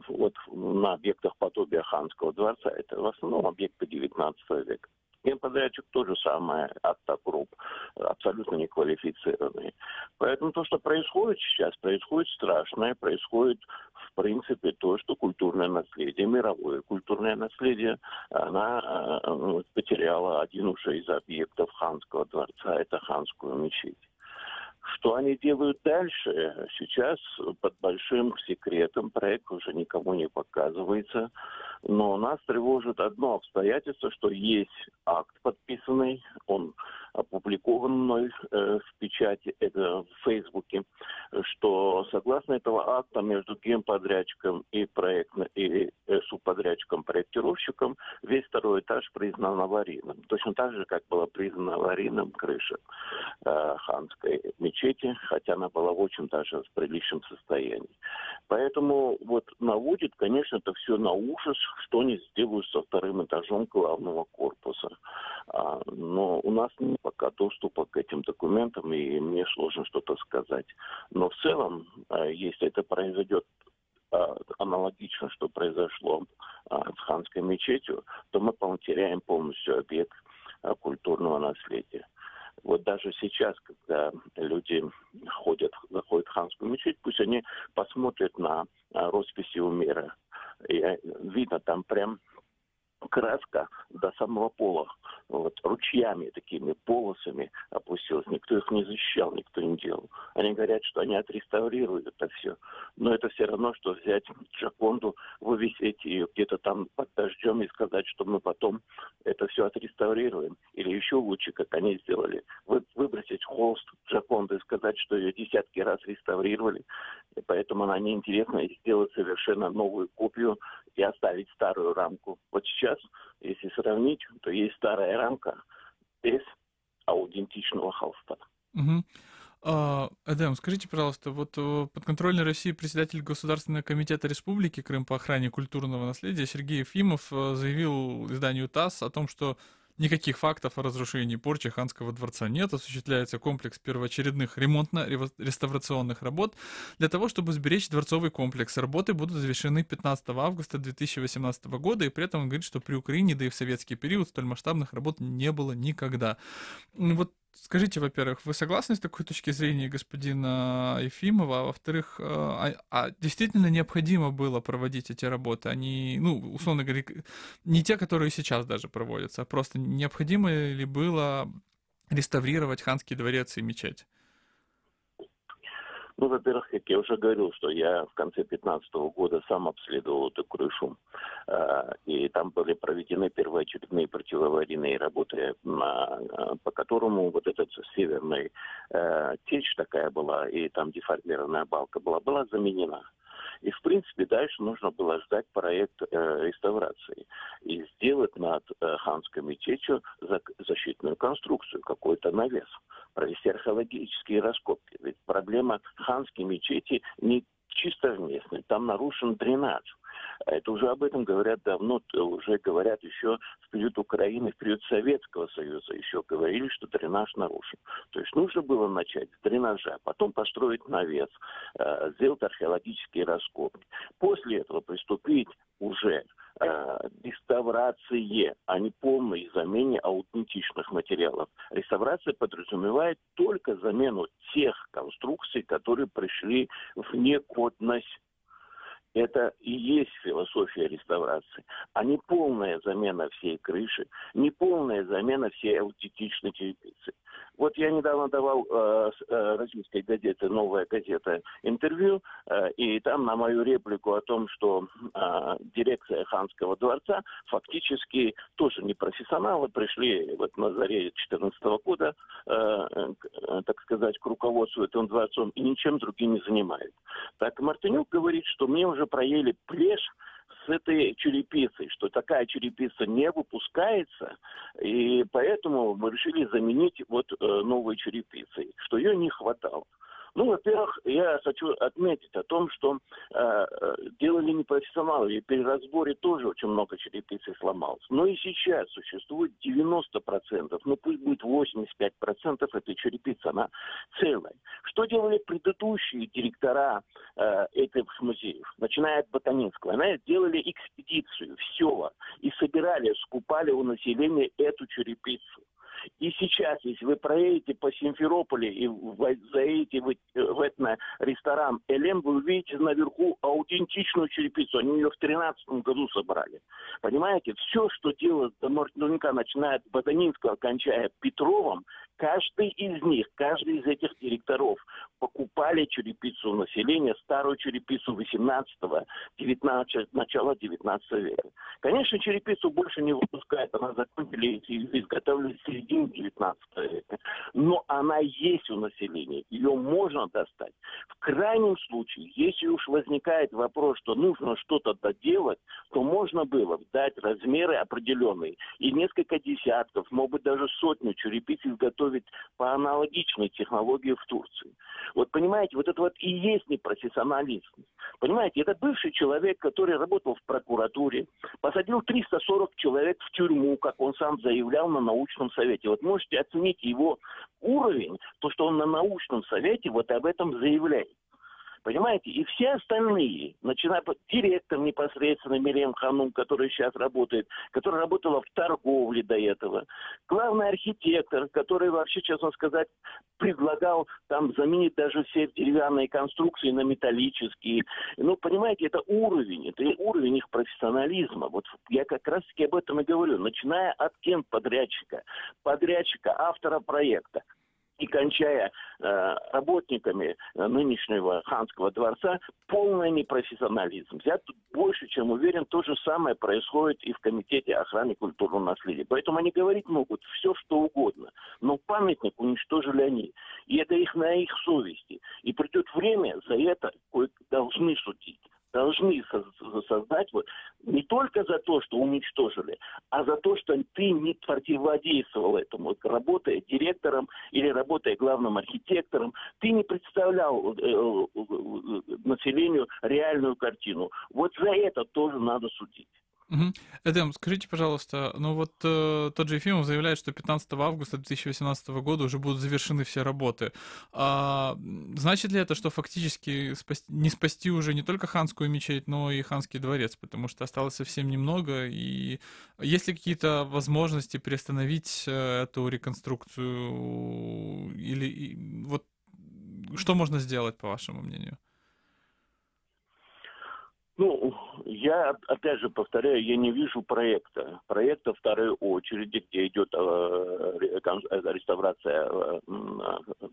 вот на объектах подобия Ханского дворца. Это в основном объекты 19 века. Генподрядчик то же самое, Автогрупп, абсолютно неквалифицированные. Поэтому то, что происходит сейчас, происходит страшное, происходит в принципе то, что культурное наследие, мировое культурное наследие, она потеряла один уже из объектов Ханского дворца, это Ханскую мечеть. Что они делают дальше, сейчас под большим секретом, проект уже никому не показывается, но нас тревожит одно обстоятельство, что есть акт подписанный, он опубликован мной в печати, это в Фейсбуке, что согласно этого акта между генподрядчиком и субподрядчиком-проектировщиком весь второй этаж признан аварийным. Точно так же, как была признана аварийным крыша Ханской мечети, хотя она была в очень даже в приличном состоянии. Поэтому вот наводит, конечно, это все на ужас, что они сделают со вторым этажом главного корпуса. Но у нас нет пока доступа к этим документам, и мне сложно что-то сказать. Но в целом, если это произойдет аналогично, что произошло с Ханской мечетью, то мы потеряем полностью объект культурного наследия. Вот даже сейчас, когда люди заходят в Ханскую мечеть, пусть они посмотрят на росписи Умера. И видно, там прям краска до самого пола, вот, ручьями, такими полосами опустилась. Никто их не защищал, никто не делал. Они говорят, что они отреставрируют это все. Но это все равно, что взять Джоконду, вывесить ее где-то там под дождем и сказать, что мы потом это все отреставрируем. Или еще лучше, как они сделали, выбросить холст Джоконды и сказать, что ее десятки раз реставрировали, и поэтому она неинтересна, и сделать совершенно новую копию и оставить старую рамку. Вот сейчас, если сравнить, то есть старая рамка без аутентичного холста. Эдем, скажите, пожалуйста, вот подконтрольный России председатель Государственного комитета Республики Крым по охране культурного наследия Сергей Ефимов заявил изданию ТАСС о том, что никаких фактов о разрушении и порче Ханского дворца нет. Осуществляется комплекс первоочередных ремонтно-реставрационных работ для того, чтобы сберечь дворцовый комплекс. Работы будут завершены 15 августа 2018 года, и при этом он говорит, что при Украине, да и в советский период, столь масштабных работ не было никогда. Вот скажите, во-первых, вы согласны с такой точки зрения господина Ефимова? А во-вторых, действительно необходимо было проводить эти работы? Они, ну, условно говоря, не те, которые сейчас даже проводятся, а просто необходимо ли было реставрировать Ханский дворец и мечеть? Ну, во-первых, как я уже говорил, что я в конце 2015 года сам обследовал эту крышу, и там были проведены первоочередные противоаварийные работы, по которому вот эта северная течь такая была, и там деформированная балка была заменена. И, в принципе, дальше нужно было ждать проект реставрации и сделать над ханской мечетью защитную конструкцию, какой-то навес, провести археологические раскопки. Ведь проблема ханской мечети не чисто внешняя, там нарушен дренаж. Это уже об этом говорят давно, уже говорят еще в период Украины, в период Советского Союза еще говорили, что дренаж нарушен. То есть нужно было начать с дренажа, потом построить навес, сделать археологические раскопки. После этого приступить уже реставрации, а не полной замене аутентичных материалов. Реставрация подразумевает только замену тех конструкций, которые пришли в негодность. Это и есть философия реставрации, а не полная замена всей крыши, не полная замена всей аутентичной черепицы. Вот я недавно давал российской газете «Новая газета» интервью, и там на мою реплику о том, что дирекция Ханского дворца фактически тоже не профессионалы, пришли вот на заре 2014 года, так сказать, к руководству этим дворцом и ничем другим не занимают. Так Мартынюк говорит, что мне уже проели плешь с этой черепицей, что такая черепица не выпускается, и поэтому мы решили заменить вот новой черепицей, что ее не хватало. Ну, во-первых, я хочу отметить о том, что делали не профессионалы, и при разборе тоже очень много черепицы сломалось. Но и сейчас существует 90%, ну пусть будет 85% этой черепицы, она целая. Что делали предыдущие директора этих музеев, начиная от Ботанинского? Они делали экспедицию в села и собирали, скупали у населения эту черепицу. И сейчас, если вы проедете по Симферополю и заедете в ресторан «Элем», вы увидите наверху аутентичную черепицу. Они ее в 2013 году собрали. Понимаете, все, что делают наверняка, начиная от Ботанинского, кончая Петровым, каждый из этих директоров покупали черепицу у населения, старую черепицу 18-го, начала 19 века. Конечно, черепицу больше не выпускают, она закончили и изготовили в середине 19 века. Но она есть у населения, ее можно достать. В крайнем случае, если уж возникает вопрос, что нужно что-то доделать, то можно было дать размеры определенные и несколько десятков, может быть, даже сотню черепиц изготовить по аналогичной технологии в Турции. Вот понимаете, вот это вот и есть непрофессионализм. Понимаете, это бывший человек, который работал в прокуратуре, посадил 340 человек в тюрьму, как он сам заявлял на научном совете. Вот можете оценить его уровень, то, что он на научном совете вот об этом заявляет. Понимаете? И все остальные, начиная от директора непосредственно Мерем Ханум, который сейчас работает, которая работала в торговле до этого, главный архитектор, который вообще, честно сказать, предлагал там заменить даже все деревянные конструкции на металлические. Ну, понимаете, это уровень их профессионализма. Вот я как раз-таки об этом и говорю. Начиная от генподрядчика, автора проекта, и кончая работниками нынешнего Ханского дворца, полный непрофессионализм. Я тут больше чем уверен, то же самое происходит и в Комитете охраны культурного наследия. Поэтому они говорить могут все, что угодно. Но памятник уничтожили они. И это на их совести. И придет время, за это должны судить. Должны создать вот не только за то, что уничтожили, а за то, что ты не противодействовал этому. Вот, работая директором или работая главным архитектором, ты не представлял населению реальную картину. Вот за это тоже надо судить. Эдем, скажите, пожалуйста, ну вот тот же Ефимов заявляет, что 15 августа 2018 года уже будут завершены все работы. Значит ли это, что фактически не спасти уже не только Ханскую мечеть, но и Ханский дворец, потому что осталось совсем немного, и есть ли какие-то возможности приостановить эту реконструкцию, или вот что можно сделать, по вашему мнению? Ну, я, опять же, повторяю, я не вижу проекта. Проекта второй очереди, где идет реставрация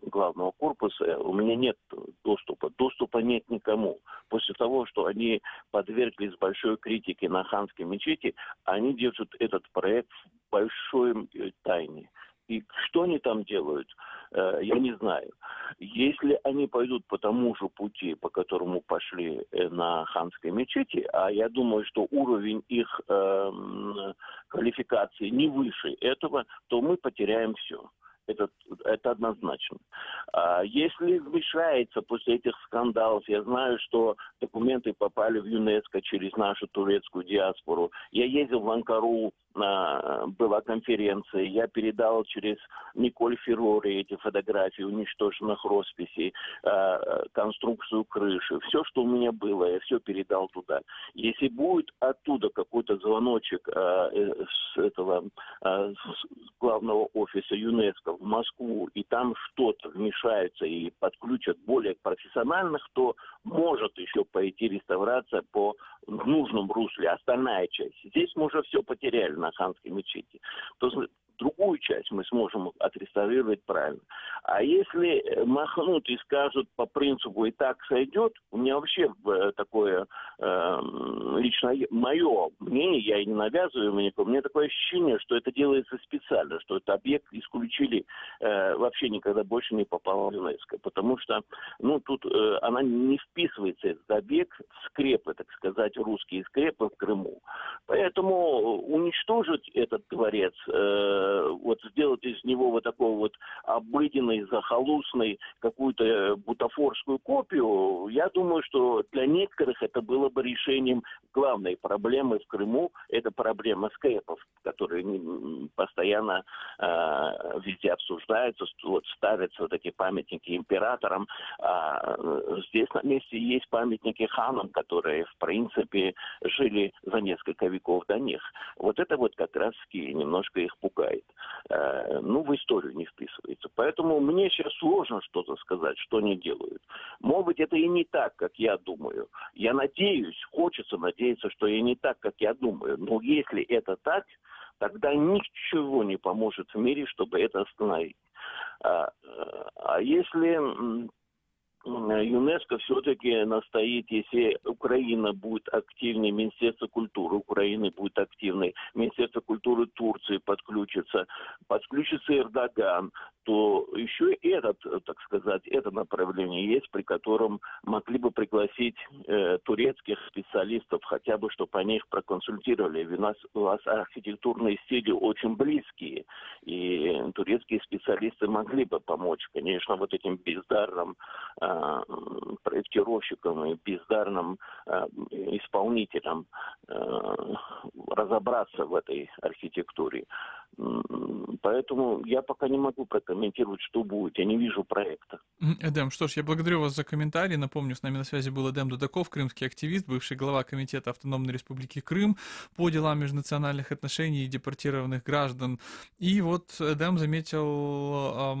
главного корпуса, у меня нет доступа. Доступа нет никому. После того, что они подверглись большой критике на Ханской мечети, они держат этот проект в большой тайне. И что они там делают? я не знаю. Если они пойдут по тому же пути, по которому пошли на ханской мечети, а я думаю, что уровень их квалификации не выше этого, то мы потеряем все. Это однозначно. Если вмешается после этих скандалов, я знаю, что документы попали в ЮНЕСКО через нашу турецкую диаспору. Я ездил в Анкару, была конференция, я передал через Николь Феррори эти фотографии уничтоженных росписей, конструкцию крыши. Все, что у меня было, я все передал туда. Если будет оттуда какой-то звоночек с главного офиса ЮНЕСКО в Москву, и там что-то вмешается и подключат более профессиональных, то может еще пойти реставрация по нужному русле, остальная часть. Здесь мы уже все потеряли на ханской мечети. То другую часть мы сможем отреставрировать правильно. А если махнут и скажут по принципу «и так сойдет», у меня вообще такое лично мое мнение, я и не навязываю никому, у меня такое ощущение, что это делается специально, что этот объект исключили, вообще никогда больше не попал в ЮНЕСКО, потому что тут она не вписывается, этот объект, в скрепы, так сказать, русские скрепы в Крыму. Поэтому уничтожить этот дворец, сделать из него вот такой вот обыденный, захолустный, какую-то бутафорскую копию, я думаю, что для некоторых это было бы решением главной проблемы в Крыму. Это проблема скрепов, которые постоянно везде обсуждаются, ставятся вот эти памятники императорам. Здесь на месте есть памятники ханам, которые, в принципе, жили за несколько веков до них. Вот это вот как раз-таки немножко их пугает. В историю не вписывается. Поэтому мне сейчас сложно что-то сказать, что они делают. Может быть, это и не так, как я думаю. Я надеюсь, хочется надеяться, что и не так, как я думаю. Но если это так, тогда ничего не поможет в мире, чтобы это остановить. А если ЮНЕСКО все-таки настоит, если Украина будет активнее, Министерство культуры Украины будет активной, Министерство культуры Турции подключится Эрдоган, то еще и это направление есть, при котором могли бы пригласить турецких специалистов, хотя бы, чтобы они их проконсультировали. У нас архитектурные стили очень близкие, и турецкие специалисты могли бы помочь, конечно, вот этим бездарным проектировщикам и бездарным исполнителям разобраться в этой архитектуре. Поэтому я пока не могу прокомментировать, что будет. Я не вижу проекта. Эдем, что ж, я благодарю вас за комментарий. Напомню, с нами на связи был Эдем Дудаков, крымский активист, бывший глава Комитета Автономной Республики Крым по делам межнациональных отношений и депортированных граждан. И вот Эдем заметил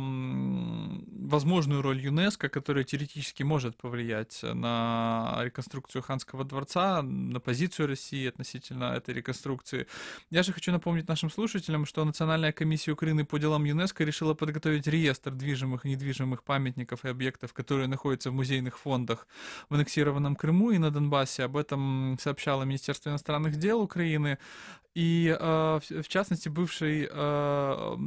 возможную роль ЮНЕСКО, которая теоретически может повлиять на реконструкцию ханского дворца, на позицию России относительно этой реконструкции. Я же хочу напомнить нашим слушателям, что Национальная комиссия Украины по делам ЮНЕСКО решила подготовить реестр движимых и недвижимых памятников и объектов, которые находятся в музейных фондах в аннексированном Крыму и на Донбассе. Об этом сообщало Министерство иностранных дел Украины. И, в частности, то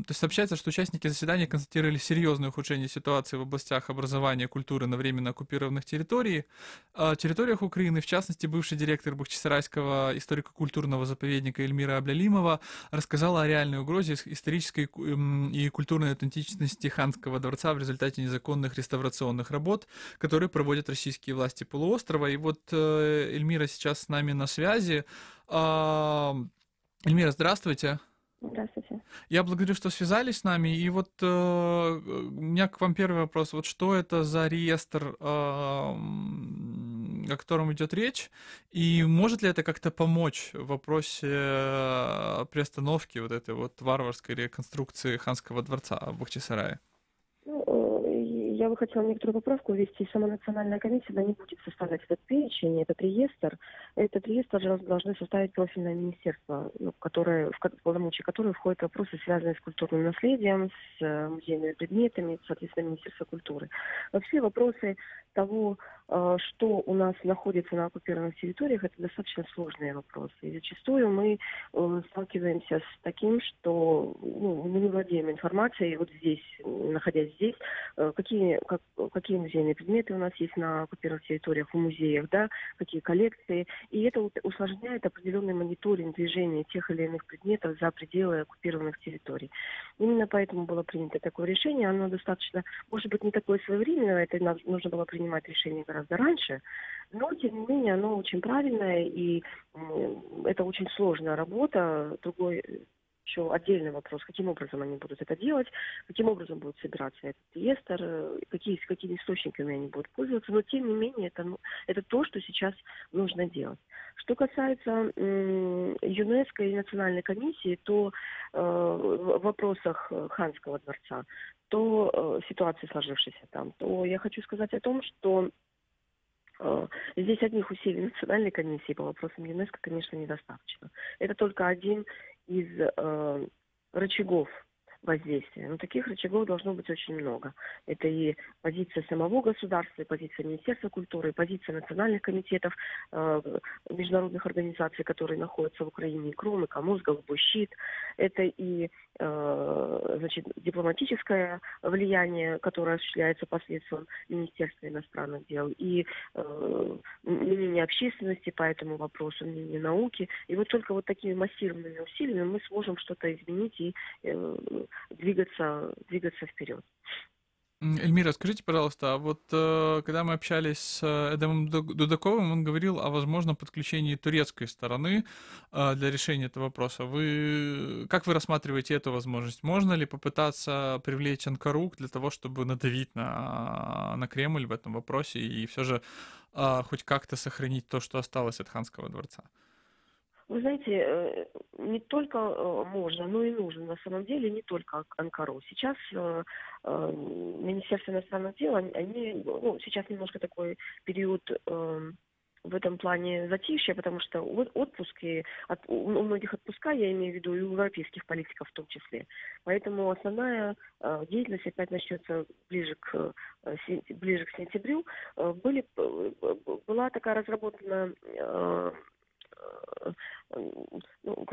есть сообщается, что участники заседания констатировали серьезное ухудшение ситуации в областях образования и культуры на временно оккупированных территориях Украины. В частности, бывший директор Бахчисарайского историко-культурного заповедника Эльмира Аблялимова рассказала о реальной угрозе исторической и культурной аутентичности ханского дворца в результате незаконных реставрационных работ, которые проводят российские власти полуострова. И вот Эльмира сейчас с нами на связи. Эльмира, здравствуйте. Здравствуйте. Я благодарю, что связались с нами. И вот у меня к вам первый вопрос. Вот что это за реестр, о котором идет речь? И может ли это как-то помочь в вопросе приостановки вот этой вот варварской реконструкции ханского дворца в Бахчисарае? Я бы хотела некоторую поправку ввести. Сама национальная комиссия не будет составлять этот перечень, этот реестр. Этот реестр должны составить профильное министерство, в полномочия которое входят вопросы, связанные с культурным наследием, с музейными предметами, соответственно, Министерство культуры. Вообще вопросы того, что у нас находится на оккупированных территориях, это достаточно сложные вопросы. И зачастую мы сталкиваемся с таким, что мы не владеем информацией вот здесь, находясь здесь, какие музейные предметы у нас есть на оккупированных территориях, в музеях, да, какие коллекции. И это усложняет определенный мониторинг движения тех или иных предметов за пределы оккупированных территорий. Именно поэтому было принято такое решение. Оно достаточно, может быть, не такое своевременное, это нужно было принимать решение гораздо раньше, но, тем не менее, оно очень правильное, и это очень сложная работа. Другой еще отдельный вопрос, каким образом они будут это делать, каким образом будет собираться этот реестр, какими источниками они будут пользоваться, но, тем не менее, это то, что сейчас нужно делать. Что касается ЮНЕСКО и Национальной комиссии, то в вопросах Ханского дворца, то ситуации, сложившейся там, то я хочу сказать о том, что здесь одних усилий Национальной комиссии по вопросам ЮНЕСКО, конечно, недостаточно. Это только один из рычагов воздействия. Но таких рычагов должно быть очень много. Это и позиция самого государства, и позиция Министерства культуры, и позиция национальных комитетов, международных организаций, которые находятся в Украине, и КРОМ, и КАМУЗ, Голубой щит. Это и дипломатическое влияние, которое осуществляется посредством Министерства иностранных дел, и мнение общественности по этому вопросу, мнение науки. И вот только вот такими массированными усилиями мы сможем что-то изменить и двигаться вперед. Эльмира, скажите, пожалуйста, а вот когда мы общались с Эдемом Дудаковым, он говорил о возможном подключении турецкой стороны для решения этого вопроса. Как вы рассматриваете эту возможность? Можно ли попытаться привлечь Анкару для того, чтобы надавить на Кремль в этом вопросе и все же хоть как-то сохранить то, что осталось от Ханского дворца? Вы знаете, не только можно, но и нужно на самом деле не только Анкару. Сейчас Министерство иностранных дел, сейчас немножко такой период в этом плане затишье, потому что отпуски, у многих отпуска, я имею в виду и у европейских политиков в том числе. Поэтому основная деятельность опять начнется ближе к сентябрю. Была такая разработана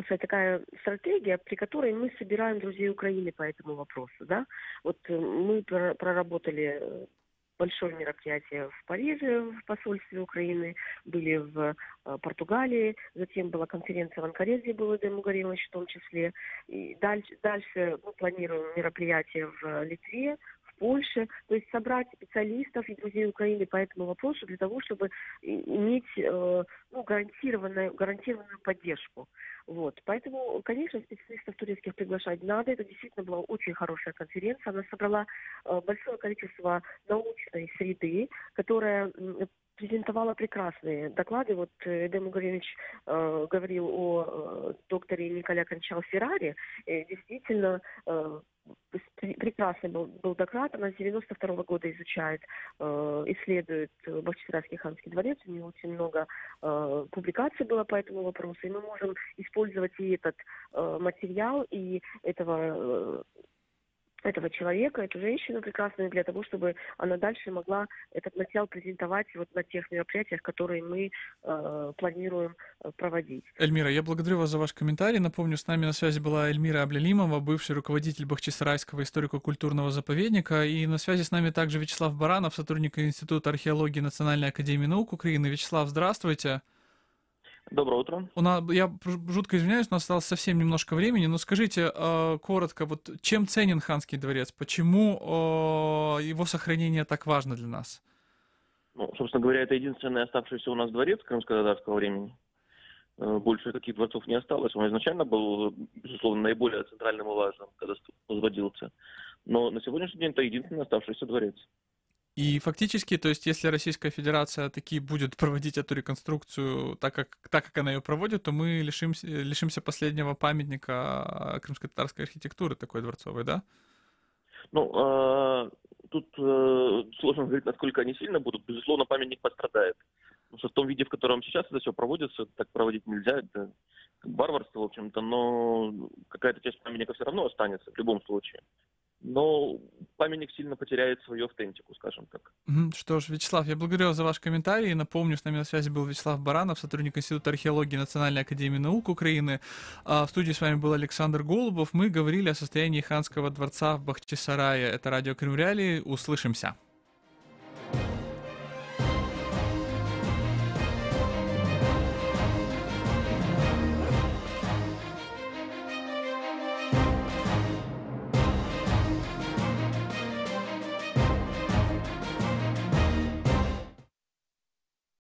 такая стратегия, при которой мы собираем друзей Украины по этому вопросу. Да? Вот мы проработали большое мероприятие в Париже, в посольстве Украины, были в Португалии, затем была конференция в Анкаре, где был Эдем Мугаревич в том числе. И дальше мы планируем мероприятие в Литве, Польше, то есть собрать специалистов и друзей Украины по этому вопросу для того, чтобы иметь гарантированную поддержку. Вот. Поэтому, конечно, специалистов турецких приглашать надо. Это действительно была очень хорошая конференция. Она собрала большое количество научной среды, которая презентовала прекрасные доклады. Вот Эдем Мугаревич говорил о докторе Николя Кончал-Феррари. Действительно, прекрасный был доклад. Она с 92 года изучает, исследует Бахчисарайский ханский дворец. У нее очень много публикаций было по этому вопросу. И мы можем использовать и этот материал, и этого человека, эту женщину прекрасную, для того, чтобы она дальше могла этот материал презентовать вот на тех мероприятиях, которые мы планируем проводить. Эльмира, я благодарю вас за ваш комментарий. Напомню, с нами на связи была Эльмира Аблялимова, бывший руководитель Бахчисарайского историко-культурного заповедника. И на связи с нами также Вячеслав Баранов, сотрудник Института археологии Национальной академии наук Украины. Вячеслав, здравствуйте. Доброе утро. Я жутко извиняюсь, у нас осталось совсем немножко времени, но скажите коротко, вот чем ценен Ханский дворец, почему его сохранение так важно для нас? Собственно говоря, это единственный оставшийся у нас дворец крымско-татарского времени. Больше таких дворцов не осталось. Он изначально был, безусловно, наиболее центральным и важным, когда возводился. Но на сегодняшний день это единственный оставшийся дворец. И фактически, то есть, если Российская Федерация таки будет проводить эту реконструкцию так, как она ее проводит, то мы лишимся последнего памятника крымско-татарской архитектуры такой дворцовой, да? Тут сложно говорить, насколько они сильно будут. Безусловно, памятник пострадает. Потому что в том виде, в котором сейчас это все проводится, так проводить нельзя. Это варварство, в общем-то, но какая-то часть памятника все равно останется в любом случае. но памятник сильно потеряет свою автентику, скажем так. Что ж, Вячеслав, я благодарю вас за ваш комментарий. Напомню, с нами на связи был Вячеслав Баранов, сотрудник Института археологии Национальной академии наук Украины. В студии с вами был Александр Голубов. Мы говорили о состоянии ханского дворца в Бахчисарае. Это радио Крым Реалии. Услышимся.